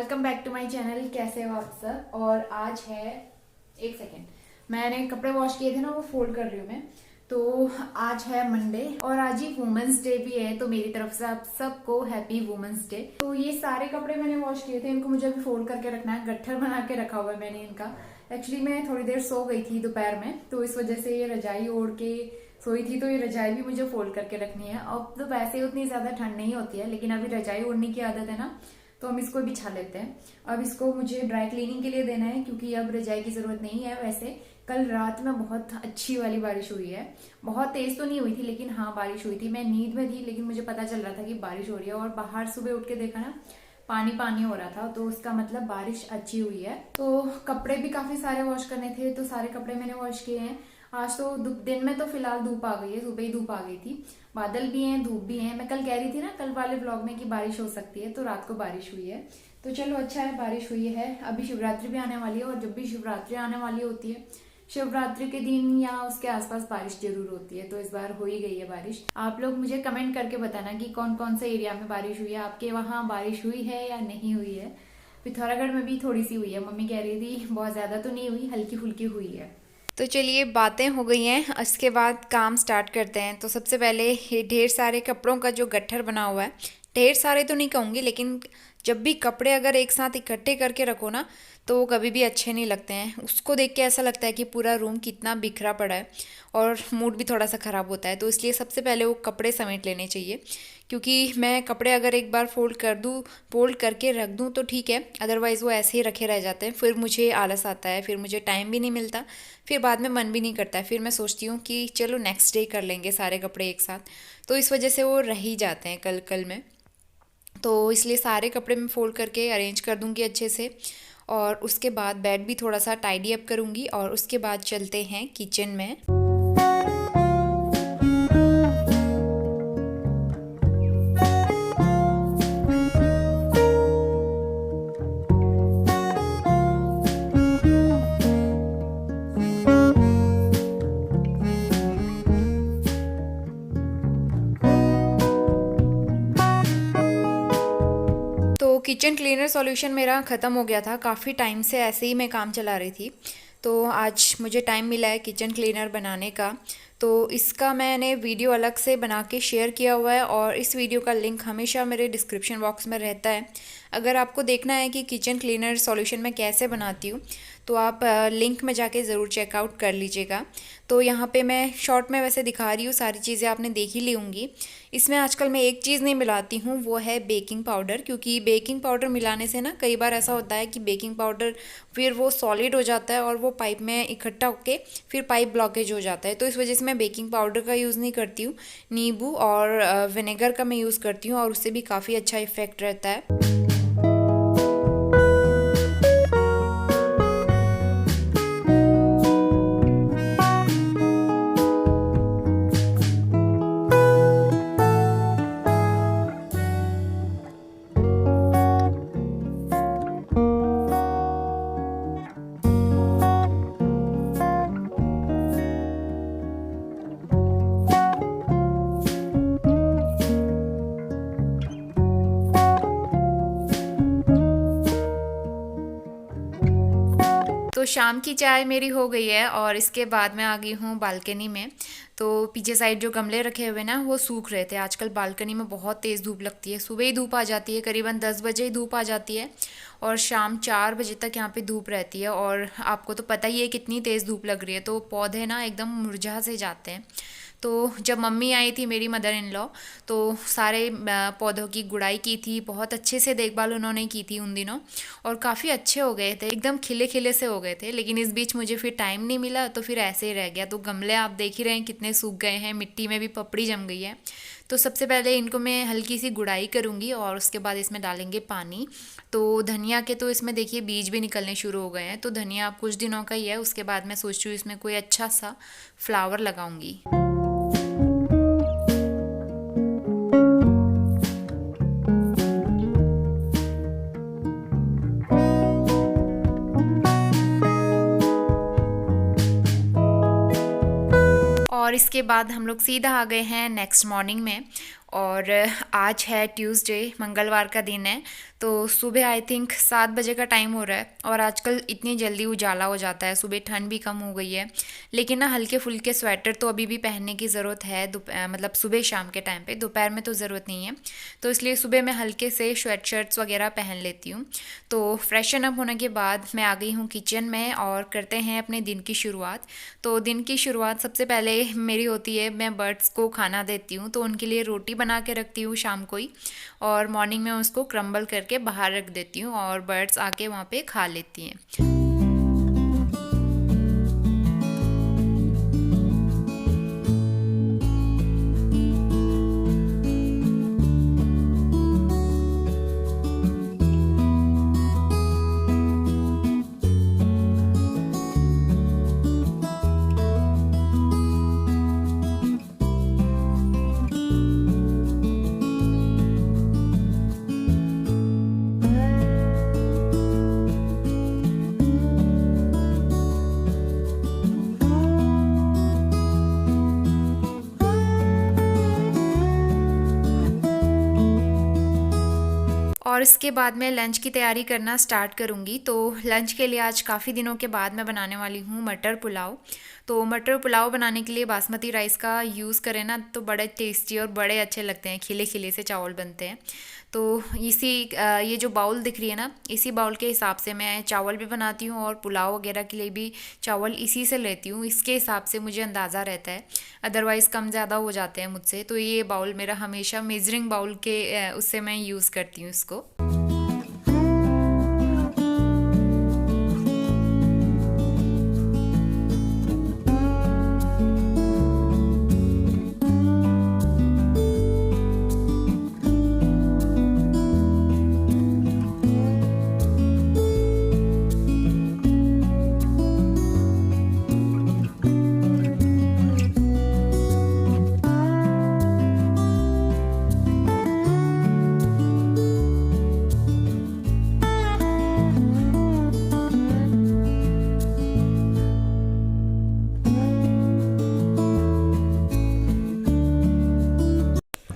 Welcome back to my channel. कैसे हो आप सब। और आज है, एक सेकेंड, मैंने कपड़े वॉश किए थे ना, वो फोल्ड कर रही हूँ मैं। तो आज है मंडे और आज ही वुमेन्स डे भी है, तो मेरी तरफ से आप सबको हैप्पी वुमेन्स डे। तो ये सारे कपड़े मैंने वॉश किए थे, इनको मुझे अभी फोल्ड करके रखना है। गट्ठर बना के रखा हुआ है मैंने इनका। एक्चुअली मैं थोड़ी देर सो गई थी दोपहर में, तो इस वजह से ये रजाई ओढ़ के सोई थी, तो ये रजाई भी मुझे फोल्ड करके रखनी है। अब तो वैसे उतनी ज्यादा ठंड नहीं होती है, लेकिन अभी रजाई ओढ़ने की आदत है ना, तो हम इसको बिछा लेते हैं। अब इसको मुझे ड्राई क्लीनिंग के लिए देना है, क्योंकि अब रजाई की जरूरत नहीं है। वैसे कल रात में बहुत अच्छी वाली बारिश हुई है। बहुत तेज तो नहीं हुई थी, लेकिन हाँ बारिश हुई थी। मैं नींद में थी, लेकिन मुझे पता चल रहा था कि बारिश हो रही है। और बाहर सुबह उठ के देखा ना, पानी पानी हो रहा था, तो उसका मतलब बारिश अच्छी हुई है। तो कपड़े भी काफी सारे वॉश करने थे, तो सारे कपड़े मैंने वॉश किए हैं। आज तो दिन में तो फिलहाल धूप आ गई है, सुबह ही धूप आ गई थी। बादल भी हैं, धूप भी है। मैं कल कह रही थी ना कल वाले ब्लॉग में कि बारिश हो सकती है, तो रात को बारिश हुई है। तो चलो अच्छा है, बारिश हुई है। अभी शिवरात्रि भी आने वाली है, और जब भी शिवरात्रि आने वाली होती है, शिवरात्रि के दिन या उसके आसपास बारिश जरूर होती है। तो इस बार हो ही गई है बारिश। आप लोग मुझे कमेंट करके बताना कि कौन कौन से एरिया में बारिश हुई है, आपके वहां बारिश हुई है या नहीं हुई है। पिथौरागढ़ में भी थोड़ी सी हुई है, मम्मी कह रही थी, बहुत ज्यादा तो नहीं हुई, हल्की फुल्की हुई है। तो चलिए बातें हो गई हैं, इसके बाद काम स्टार्ट करते हैं। तो सबसे पहले ये ढेर सारे कपड़ों का जो गट्ठर बना हुआ है, ढेर सारे तो नहीं कहूँगी, लेकिन जब भी कपड़े अगर एक साथ इकट्ठे करके रखो ना, तो वो कभी भी अच्छे नहीं लगते हैं। उसको देख के ऐसा लगता है कि पूरा रूम कितना बिखरा पड़ा है, और मूड भी थोड़ा सा ख़राब होता है। तो इसलिए सबसे पहले वो कपड़े समेट लेने चाहिए, क्योंकि मैं कपड़े अगर एक बार फोल्ड करके रख दूँ तो ठीक है, अदरवाइज़ वो ऐसे ही रखे रह जाते हैं। फिर मुझे आलस आता है, फिर मुझे टाइम भी नहीं मिलता, फिर बाद में मन भी नहीं करता है। फिर मैं सोचती हूँ कि चलो नेक्स्ट डे कर लेंगे सारे कपड़े एक साथ, तो इस वजह से वो रह ही जाते हैं कल कल में। तो इसलिए सारे कपड़े मैं फोल्ड करके अरेंज कर दूँगी अच्छे से, और उसके बाद बेड भी थोड़ा सा टाइडी अप करूँगी, और उसके बाद चलते हैं किचन में। तो किचन क्लीनर सॉल्यूशन मेरा ख़त्म हो गया था, काफ़ी टाइम से ऐसे ही मैं काम चला रही थी। तो आज मुझे टाइम मिला है किचन क्लीनर बनाने का, तो इसका मैंने वीडियो अलग से बना के शेयर किया हुआ है, और इस वीडियो का लिंक हमेशा मेरे डिस्क्रिप्शन बॉक्स में रहता है। अगर आपको देखना है कि किचन क्लीनर सॉल्यूशन मैं कैसे बनाती हूँ, तो आप लिंक में जाके ज़रूर चेकआउट कर लीजिएगा। तो यहाँ पे मैं शॉर्ट में वैसे दिखा रही हूँ, सारी चीज़ें आपने देख ही ली होंगी। इसमें आजकल मैं एक चीज़ नहीं मिलाती हूँ, वो है बेकिंग पाउडर, क्योंकि बेकिंग पाउडर मिलाने से ना कई बार ऐसा होता है कि बेकिंग पाउडर फिर वो सॉलिड हो जाता है, और वो पाइप में इकट्ठा होके फिर पाइप ब्लॉकेज हो जाता है। तो इस वजह से मैं बेकिंग पाउडर का यूज़ नहीं करती हूँ, नींबू और विनेगर का मैं यूज़ करती हूँ, और उससे भी काफ़ी अच्छा इफेक्ट रहता है। तो शाम की चाय मेरी हो गई है, और इसके बाद मैं आ गई हूँ बालकनी में। तो पीछे साइड जो गमले रखे हुए ना, वो सूख रहे थे। आजकल बालकनी में बहुत तेज़ धूप लगती है, सुबह ही धूप आ जाती है, करीबन 10 बजे ही धूप आ जाती है, और शाम 4 बजे तक यहाँ पे धूप रहती है। और आपको तो पता ही है कितनी तेज़ धूप लग रही है, तो पौधे ना एकदम मुरझा से जाते हैं। तो जब मम्मी आई थी, मेरी मदर इन लॉ, तो सारे पौधों की गुड़ाई की थी, बहुत अच्छे से देखभाल उन्होंने की थी उन दिनों, और काफ़ी अच्छे हो गए थे, एकदम खिले खिले से हो गए थे। लेकिन इस बीच मुझे फिर टाइम नहीं मिला, तो फिर ऐसे ही रह गया। तो गमले आप देख ही रहे हैं कितने सूख गए हैं, मिट्टी में भी पपड़ी जम गई है। तो सबसे पहले इनको मैं हल्की सी गुड़ाई करूँगी, और उसके बाद इसमें डालेंगे पानी। तो धनिया के तो इसमें देखिए बीज भी निकलने शुरू हो गए हैं। तो धनिया कुछ दिनों का ही है, उसके बाद मैं सोच रही हूँ इसमें कोई अच्छा सा फ्लावर लगाऊंगी। और इसके बाद हम लोग सीधा आ गए हैं नेक्स्ट मॉर्निंग में। और आज है ट्यूसडे, मंगलवार का दिन है। तो सुबह आई थिंक 7 बजे का टाइम हो रहा है और आजकल इतनी जल्दी उजाला हो जाता है, सुबह ठंड भी कम हो गई है। लेकिन ना हल्के फुल्के स्वेटर तो अभी भी पहनने की ज़रूरत है, मतलब सुबह शाम के टाइम पे, दोपहर में तो ज़रूरत नहीं है। तो इसलिए सुबह मैं हल्के से स्वेट शर्ट्स वगैरह पहन लेती हूँ। तो फ्रेशन अप होने के बाद मैं आ गई हूँ किचन में और करते हैं अपने दिन की शुरुआत। तो दिन की शुरुआत सबसे पहले मेरी होती है, मैं बर्ड्स को खाना देती हूँ, तो उनके लिए रोटी बना के रखती हूँ शाम को ही, और मॉर्निंग में उसको क्रम्बल करके बाहर रख देती हूँ और बर्ड्स आके वहाँ पे खा लेती हैं। और इसके बाद मैं लंच की तैयारी करना स्टार्ट करूँगी। तो लंच के लिए आज काफ़ी दिनों के बाद मैं बनाने वाली हूँ मटर पुलाव। तो मटर पुलाव बनाने के लिए बासमती राइस का यूज़ करें ना तो बड़े टेस्टी और बड़े अच्छे लगते हैं, खिले खिले से चावल बनते हैं। तो ये जो बाउल दिख रही है ना, इसी बाउल के हिसाब से मैं चावल भी बनाती हूँ और पुलाव वगैरह के लिए भी चावल इसी से लेती हूँ। इसके हिसाब से मुझे अंदाज़ा रहता है, अदरवाइज़ कम ज़्यादा हो जाते हैं मुझसे। तो ये बाउल मेरा हमेशा मेजरिंग बाउल के उससे मैं यूज़ करती हूँ इसको।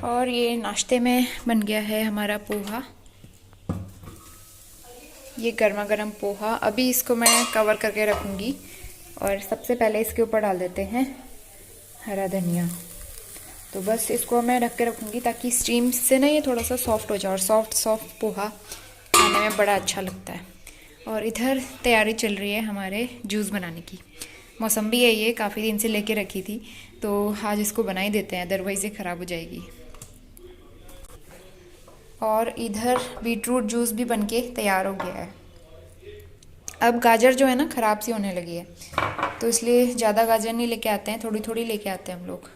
और ये नाश्ते में बन गया है हमारा पोहा। ये गर्मा गर्म पोहा, अभी इसको मैं कवर करके रखूँगी और सबसे पहले इसके ऊपर डाल देते हैं हरा धनिया। तो बस इसको मैं ढक के रखूँगी ताकि स्टीम से ना ये थोड़ा सा सॉफ्ट हो जाए, और सॉफ्ट पोहा खाने में बड़ा अच्छा लगता है। और इधर तैयारी चल रही है हमारे जूस बनाने की। मौसम्बी है, ये काफ़ी दिन से लेके रखी थी, तो आज इसको बना ही देते हैं, अदरवाइज़ ये ख़राब हो जाएगी। और इधर बीटरूट जूस भी बनके तैयार हो गया है। अब गाजर जो है ना ख़राब सी होने लगी है, तो इसलिए ज़्यादा गाजर नहीं लेके आते हैं, थोड़ी थोड़ी लेके आते हैं हम लोग।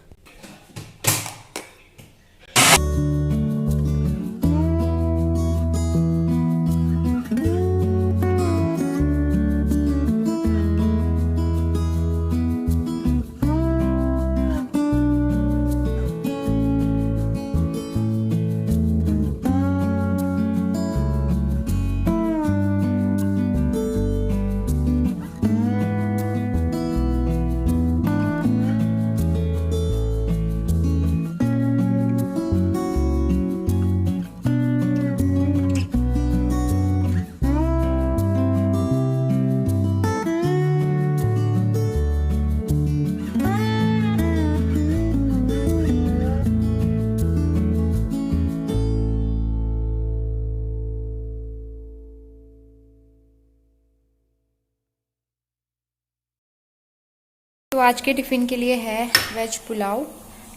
तो आज के टिफ़िन के लिए है वेज पुलाव।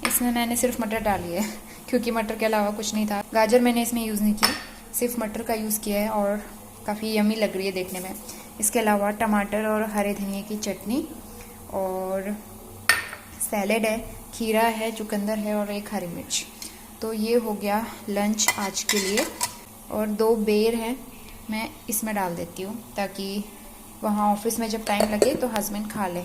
इसमें मैंने सिर्फ मटर डाली है क्योंकि मटर के अलावा कुछ नहीं था। गाजर मैंने इसमें यूज़ नहीं की, सिर्फ मटर का यूज़ किया है और काफ़ी यमी लग रही है देखने में। इसके अलावा टमाटर और हरे धनिए की चटनी और सैलेड है, खीरा है, चुकंदर है और एक हरी मिर्च। तो ये हो गया लंच आज के लिए। और 2 बेर हैं, मैं इसमें डाल देती हूँ ताकि वहाँ ऑफिस में जब टाइम लगे तो हस्बैंड खा ले।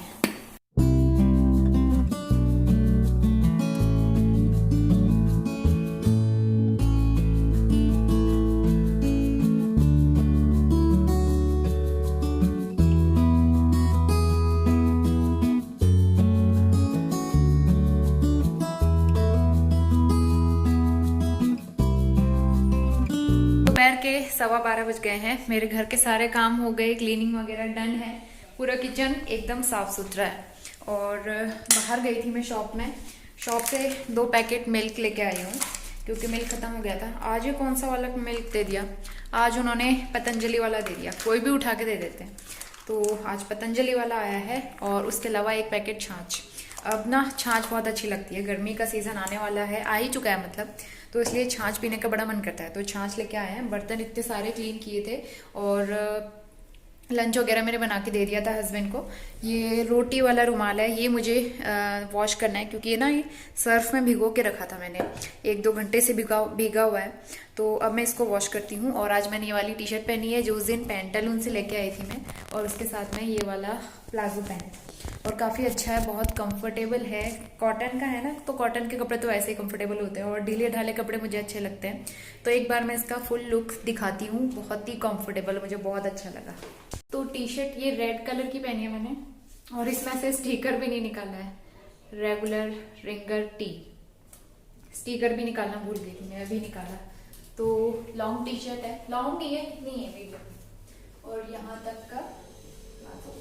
दोपहर के 12:15 बज गए हैं। मेरे घर के सारे काम हो गए, क्लीनिंग वगैरह डन है, पूरा किचन एकदम साफ सुथरा है। और बाहर गई थी मैं शॉप से 2 पैकेट मिल्क लेके आई हूँ क्योंकि मिल्क ख़त्म हो गया था। आज ये कौन सा वाला मिल्क दे दिया, आज उन्होंने पतंजलि वाला दे दिया। कोई भी उठा के दे देते हैं, तो आज पतंजलि वाला आया है। और उसके अलावा 1 पैकेट छाछ। अब ना छाछ बहुत अच्छी लगती है, गर्मी का सीज़न आने वाला है, आ ही चुका है मतलब, तो इसलिए छाछ पीने का बड़ा मन करता है। तो छाछ लेके आए हैं। बर्तन इतने सारे क्लीन किए थे और लंच वगैरह मैंने बना के दे दिया था हस्बैंड को। ये रोटी वाला रुमाल है, ये मुझे वॉश करना है क्योंकि ये ना ये सर्फ में भिगो के रखा था मैंने, 1-2 घंटे से भीगा हुआ है। तो अब मैं इसको वॉश करती हूँ। और आज मैंने ये वाली टी शर्ट पहनी है जो उस दिन पैंटालून से लेके आई थी मैं, और उसके साथ में ये वाला प्लाजो पहना और काफ़ी अच्छा है, बहुत कंफर्टेबल है, कॉटन का है ना, तो कॉटन के कपड़े तो ऐसे ही कंफर्टेबल होते हैं और ढीले ढाले कपड़े मुझे अच्छे लगते हैं। तो एक बार मैं इसका फुल लुक दिखाती हूँ, बहुत ही कंफर्टेबल, मुझे बहुत अच्छा लगा। तो टी शर्ट ये रेड कलर की पहनी है मैंने, और इसमें से स्टिकर भी नहीं निकाला है, रेगुलर रिंगर टी, स्टिकर भी निकालना भूल गई थी मैं, अभी निकाला। तो लॉन्ग टी शर्ट है, लॉन्ग नहीं है, कितनी है मीडियम, और यहाँ तक का प्लाजो।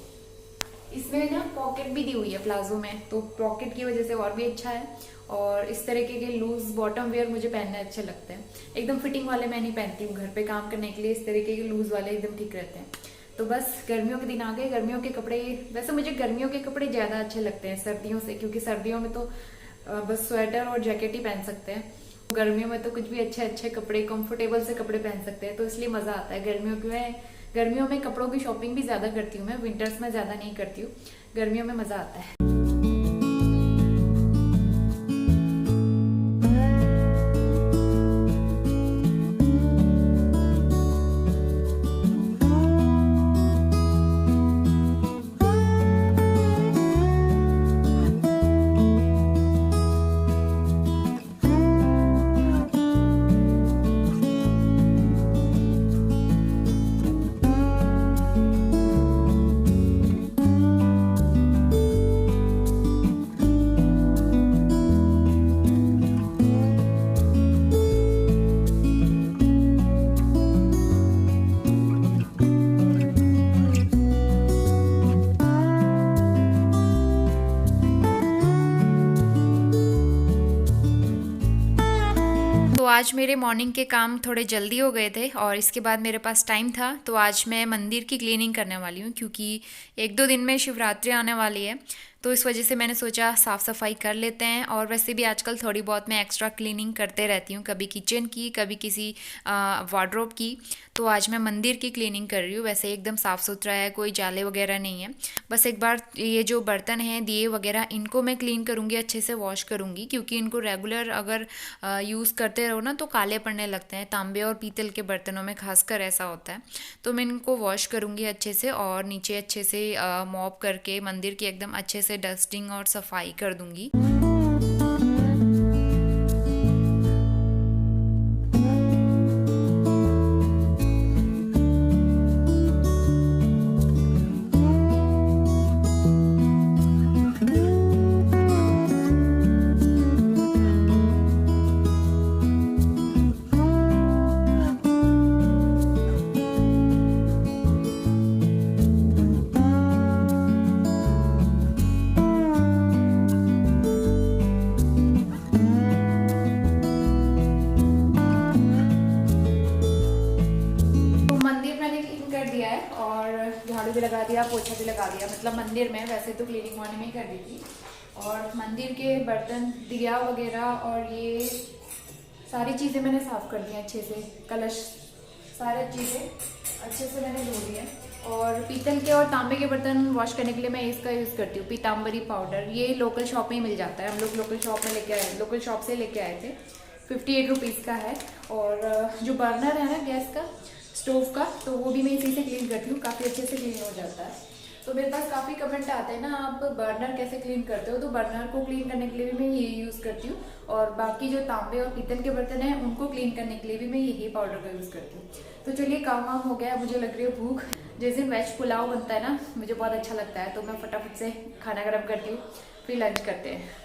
इसमें ना पॉकेट भी दी हुई है प्लाजो में, तो पॉकेट की वजह से और भी अच्छा है। और इस तरीके के लूज बॉटम वेयर मुझे पहनने अच्छे लगते हैं, एकदम फिटिंग वाले मैं नहीं पहनती हूँ, घर पे काम करने के लिए इस तरीके के लूज वाले एकदम ठीक रहते हैं। तो बस गर्मियों के दिन आ गए, गर्मियों के कपड़े, वैसे मुझे गर्मियों के कपड़े ज़्यादा अच्छे लगते हैं सर्दियों से, क्योंकि सर्दियों में तो बस स्वेटर और जैकेट ही पहन सकते हैं, गर्मियों में तो कुछ भी अच्छे अच्छे कपड़े, कंफर्टेबल से कपड़े पहन सकते हैं, तो इसलिए मज़ा आता है। गर्मियों में कपड़ों की शॉपिंग भी ज़्यादा करती हूँ मैं, विंटर्स में ज़्यादा नहीं करती हूँ, गर्मियों में मज़ा आता है। तो आज मेरे मॉर्निंग के काम थोड़े जल्दी हो गए थे और इसके बाद मेरे पास टाइम था, तो आज मैं मंदिर की क्लीनिंग करने वाली हूँ क्योंकि 1-2 दिन में शिवरात्रि आने वाली है, तो इस वजह से मैंने सोचा साफ़ सफाई कर लेते हैं। और वैसे भी आजकल थोड़ी बहुत मैं एक्स्ट्रा क्लीनिंग करते रहती हूँ, कभी किचन की, कभी किसी वार्डरोब की। तो आज मैं मंदिर की क्लीनिंग कर रही हूँ। वैसे एकदम साफ़ सुथरा है, कोई जाले वगैरह नहीं है, बस एक बार ये जो बर्तन हैं, दिए वगैरह, इनको मैं क्लीन करूँगी, अच्छे से वॉश करूँगी, क्योंकि इनको रेगुलर अगर यूज़ करते रहो ना तो काले पड़ने लगते हैं। तांबे और पीतल के बर्तनों में खासकर ऐसा होता है। तो मैं इनको वॉश करूँगी अच्छे से और नीचे अच्छे से मॉप करके मंदिर की एकदम अच्छे से डस्टिंग और सफाई कर दूँगी। झाड़ू भी लगा दिया, पोछा भी लगा दिया, मतलब मंदिर में, वैसे तो क्लीनिंग मॉर्निंग में ही कर दी थी। और मंदिर के बर्तन, दिया वगैरह और ये सारी चीज़ें मैंने साफ़ कर दी अच्छे से, कलश, सारी चीज़ें अच्छे से मैंने धो दी है। और पीतल के और तांबे के बर्तन वॉश करने के लिए मैं इसका यूज़ करती हूँ, पीताम्बरी पाउडर। ये लोकल शॉप में ही मिल जाता है, हम लोग लोकल शॉप से लेके आए थे, 58 रुपीज़ का है। और जो बर्नर है ना गैस का, स्टोव का, तो वो भी मैं इसी से क्लीन करती हूँ, काफ़ी अच्छे से क्लीन हो जाता है। तो मेरे पास काफ़ी कमेंट आते हैं ना, आप बर्नर कैसे क्लीन करते हो, तो बर्नर को क्लीन करने के लिए भी मैं यही यूज़ करती हूँ। और बाकी जो तांबे और पीतल के बर्तन हैं उनको क्लीन करने के लिए भी मैं यही पाउडर का यूज़ करती हूँ। तो चलिए, काम वाम हो गया, मुझे लग रही है भूख। जिस दिन वेज पुलाव बनता है ना, मुझे बहुत अच्छा लगता है, तो मैं फटाफट से खाना गर्म करती हूँ, फिर लंच करते हैं।